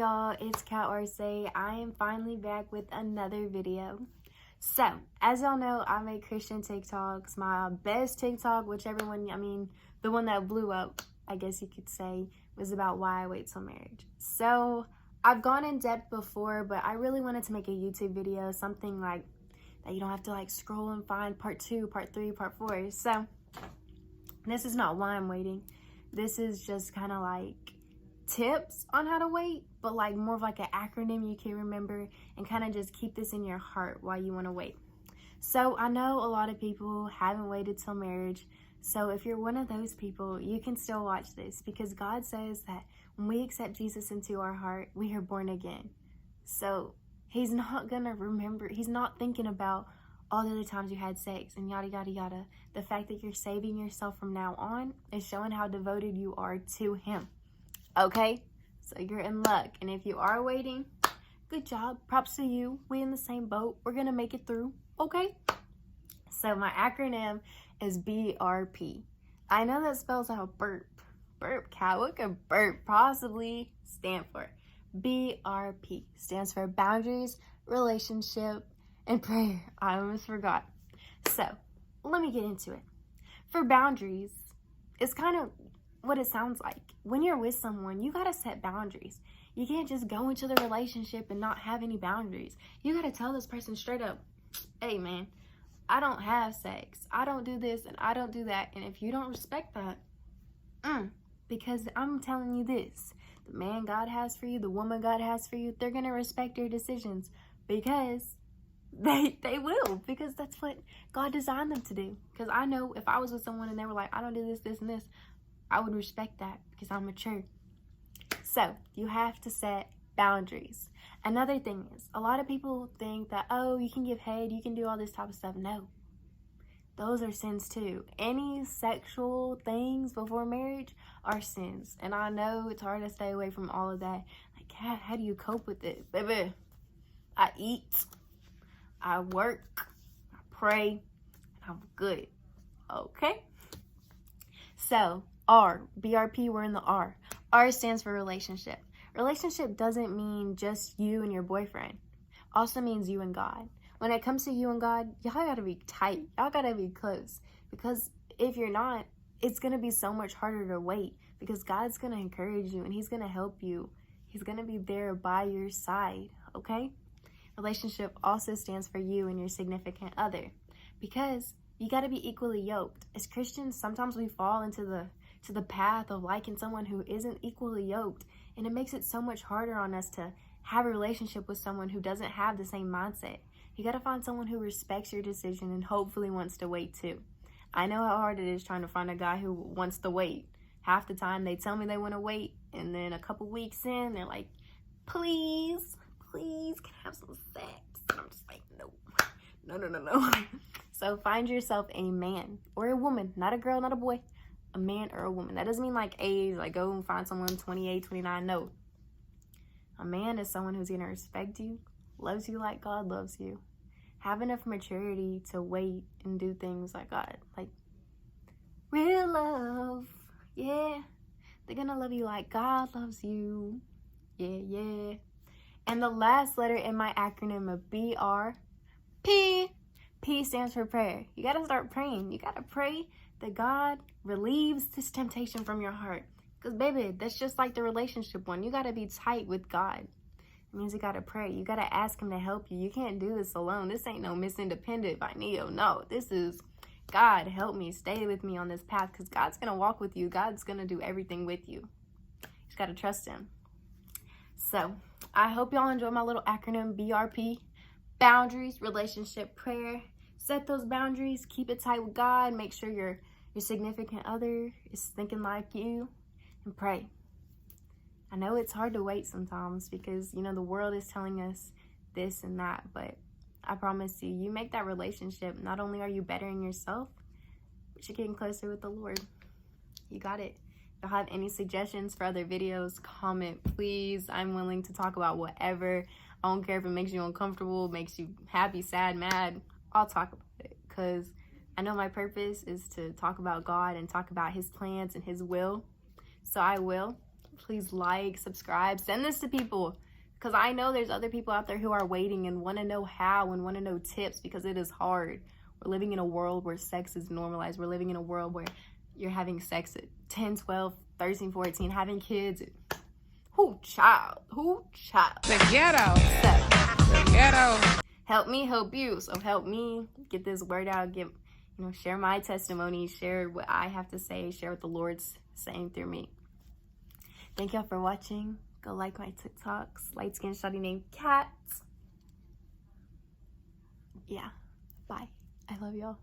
y'all, it's Kat Arce. I am finally back with another video. So, as y'all know, I make Christian TikToks. My best TikTok, whichever one, the one that blew up, I guess you could say, was about why I wait till marriage. So, I've gone in depth before, but I really wanted to make a YouTube video, something like that you don't have to like scroll and find part 2, part 3, part 4. So, this is not why I'm waiting. This is just kind of like tips on how to wait, but like more of like an acronym you can remember and kind of just keep this in your heart while you want to wait. So I know a lot of people haven't waited till marriage. So if you're one of those people, you can still watch this because God says that when we accept Jesus into our heart, we are born again. So he's not gonna remember, he's not thinking about all the other times you had sex and yada yada yada. The fact that you're saving yourself from now on is showing how devoted you are to him. Okay, so you're in luck. And if you are waiting, good job. Props to you. We in the same boat. We're going to make it through. Okay. So my acronym is BRP. I know that spells out burp. Burp, Cat. What could burp possibly stand for? BRP stands for boundaries, relationship, and prayer. I almost forgot. So let me get into it. For boundaries, it's kind of what it sounds like. When you're with someone, you gotta set boundaries. You can't just go into the relationship and not have any boundaries. You gotta tell this person straight up, hey man, I don't have sex. I don't do this and I don't do that. And if you don't respect that, because I'm telling you this, the man God has for you, the woman God has for you, they're gonna respect your decisions because they will, because that's what God designed them to do. Because I know if I was with someone and they were like, I don't do this, this, and this, I would respect that because I'm mature. So you have to set boundaries. Another thing is, a lot of people think that, oh, you can give head, you can do all this type of stuff. No, those are sins too. Any sexual things before marriage are sins. And I know it's hard to stay away from all of that. Like, how do you cope with it? Baby, I eat, I work, I pray, and I'm good. Okay? So, R, BRP, we're in the R. R stands for relationship. Relationship doesn't mean just you and your boyfriend. Also means you and God. When it comes to you and God, y'all gotta be tight. Y'all gotta be close. Because if you're not, it's gonna be so much harder to wait. Because God's gonna encourage you and he's gonna help you. He's gonna be there by your side, okay? Relationship also stands for you and your significant other. Because you gotta be equally yoked. As Christians, sometimes we fall into the path of liking someone who isn't equally yoked, and it makes it so much harder on us to have a relationship with someone who doesn't have the same mindset. You got to find someone who respects your decision and hopefully wants to wait too. I know how hard it is trying to find a guy who wants to wait. Half the time they tell me they want to wait, and then a couple weeks in they're like, please can I have some sex? And I'm just like, no. So find yourself a man or a woman, not a girl, not a boy, a man or a woman. That doesn't mean like age, like go and find someone 28, 29. No. A man is someone who's going to respect you, loves you like God loves you, have enough maturity to wait and do things like God. Like real love. Yeah. They're going to love you like God loves you. Yeah. And the last letter in my acronym of BRP. P stands for prayer. You got to start praying. You got to pray that God relieves this temptation from your heart. Because, baby, that's just like the relationship one. You got to be tight with God. It means you got to pray. You got to ask him to help you. You can't do this alone. This ain't no Miss Independent by Neo. No, this is God, help me. Stay with me on this path because God's going to walk with you. God's going to do everything with you. You just got to trust him. So, I hope y'all enjoy my little acronym BRP. Boundaries, relationship, prayer. Set those boundaries. Keep it tight with God. Make sure your significant other is thinking like you. And pray. I know it's hard to wait sometimes because, the world is telling us this and that. But I promise you, you make that relationship. Not only are you bettering yourself, but you're getting closer with the Lord. You got it. If you have any suggestions for other videos, comment, please. I'm willing to talk about whatever. I don't care if it makes you uncomfortable, makes you happy, sad, mad. I'll talk about it because I know my purpose is to talk about God and talk about his plans and his will. So I will. please like, subscribe, send this to people. Because I know there's other people out there who are waiting and want to know how and want to know tips, because it is hard. We're living in a world where sex is normalized. We're living in a world where you're having sex at 10, 12, 13, 14, having kids. Who child? The ghetto. So, The ghetto. help me help you. So help me get this word out. Share my testimony. Share what I have to say. Share what the Lord's saying through me. Thank y'all for watching. Go like my TikToks. Light skinned shawty named Kat. Yeah. Bye. I love y'all.